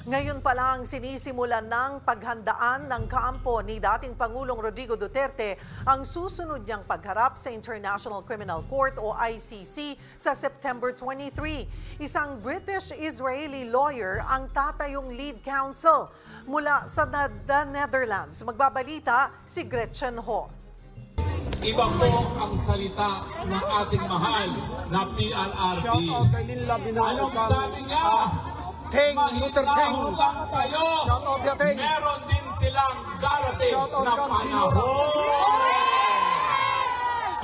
Ngayon pa lang sinisimulan ng paghandaan ng kampo ni dating Pangulong Rodrigo Duterte ang susunod niyang pagharap sa International Criminal Court o ICC sa September 23. Isang British-Israeli lawyer ang tatayong lead counsel mula sa the Netherlands. Magbabalita si Gretchen Ho. Iba po ang salita ng ating mahal na PRRD. Anong sabi niya? Mahinahutang tayo. Meron din silang darating na panahon.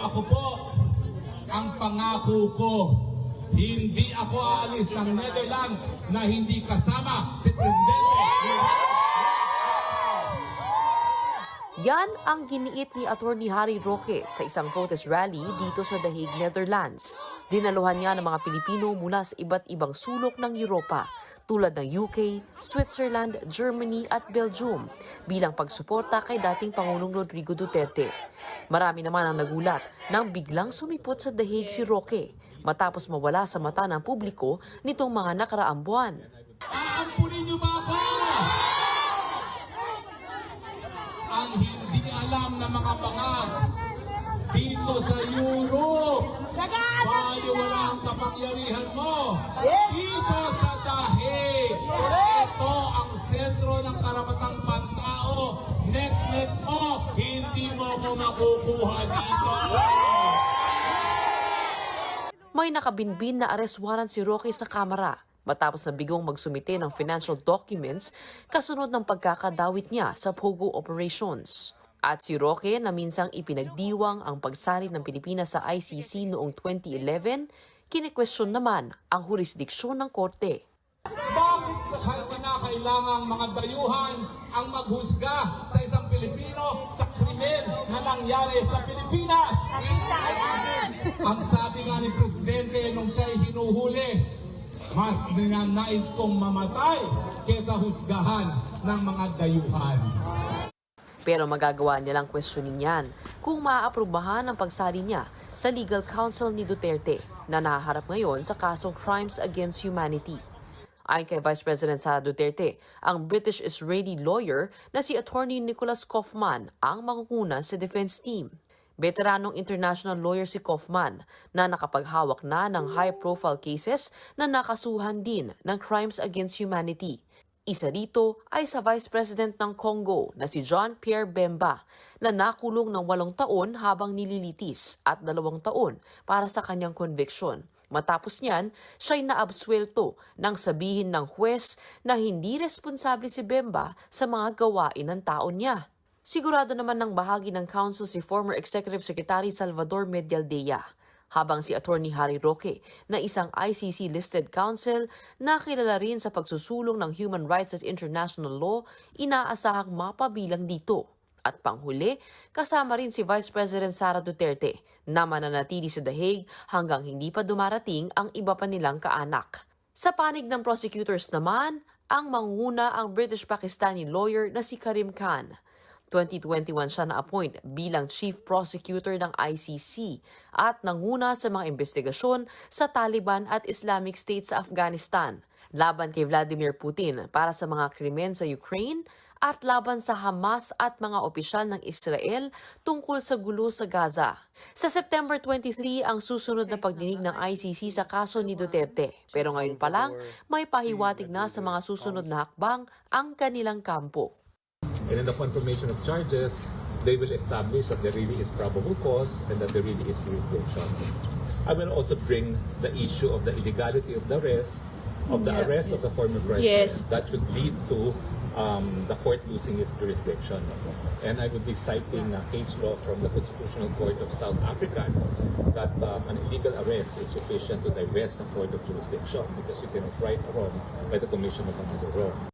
Ako po, ang pangako ko, hindi ako aalis ng Netherlands na hindi kasama si Presidente. Yan ang giniit ni Attorney Harry Roque sa isang protest rally dito sa The Hague, Netherlands. Dinaluhan niya ng mga Pilipino mula sa iba't ibang sulok ng Europa tulad ng UK, Switzerland, Germany at Belgium bilang pagsuporta kay dating Pangulong Rodrigo Duterte. Marami naman ang nagulat nang biglang sumipot sa The Hague si Roque matapos mawala sa mata ng publiko nitong mga nakaraang buwan. Aampunin niyo ba ako? Ang hindi alam na mga bangag dito sa Europe, bali wala ang kapangyarihan mo. Dito sa Dahig, ito ang sentro ng karapatang pantao. Net-net mo, hindi mo ko makukuha dito. May nakabinbin na arrest warrant si Roque sa Kamara matapos na bigong magsumite ng financial documents kasunod ng pagkakadawit niya sa Pogo operations. At si Roque na minsang ipinagdiwang ang pagsali ng Pilipinas sa ICC noong 2011, kinikwestiyon naman ang jurisdiksyon ng korte. Bakit kinakailangang mga dayuhan ang maghusga sa isang Pilipino sa krimen na nangyari sa Pilipinas? Ang sabi nga ni Presidente nung siya'y hinuhuli, mas ninanais kong mamatay kesa husgahan ng mga dayuhan. Pero magagawa niya lang questionin yan kung maaaprubahan ang pagsali niya sa legal counsel ni Duterte na nahaharap ngayon sa kasong Crimes Against Humanity. Ayon kay Vice President Sara Duterte, ang British-Israeli lawyer na si Attorney Nicholas Kaufman ang mangunguna sa defense team. Veteranong international lawyer si Kaufman na nakapaghawak na ng high-profile cases na nakasuhan din ng Crimes Against Humanity. Isa dito ay sa Vice President ng Congo na si John Pierre Bemba na nakulong ng 8 taon habang nililitis at 2 taon para sa kanyang conviction. Matapos niyan, siya'y naabsuelto nang sabihin ng huwes na hindi responsable si Bemba sa mga gawain ng taon niya. Sigurado naman ng bahagi ng counsel si former Executive Secretary Salvador Medialdea. Habang si Attorney Harry Roque na isang ICC-listed counsel na kilala rin sa pagsusulong ng human rights at international law, inaasahang mapabilang dito. At panghuli, kasama rin si Vice President Sara Duterte na mananatili sa The Hague hanggang hindi pa dumarating ang iba pa nilang kaanak. Sa panig ng prosecutors naman, ang mangunguna ang British-Pakistani lawyer na si Karim Khan. 2021 siya na-appoint bilang Chief Prosecutor ng ICC at nanguna sa mga investigasyon sa Taliban at Islamic State sa Afghanistan, laban kay Vladimir Putin para sa mga krimen sa Ukraine at laban sa Hamas at mga opisyal ng Israel tungkol sa gulo sa Gaza. Sa September 23 ang susunod na pagdinig ng ICC sa kaso ni Duterte. Pero ngayon pa lang, may pahiwatig na sa mga susunod na hakbang ang kanilang kampo. And in the confirmation of charges, they will establish that there really is probable cause and that there really is jurisdiction. I will also bring the issue of the illegality of the arrest, of the former president. Yes. That should lead to the court losing its jurisdiction. And I would be citing a case law from the Constitutional Court of South Africa that an illegal arrest is sufficient to divest the court of jurisdiction because you cannot right a wrong by the commission of another wrong.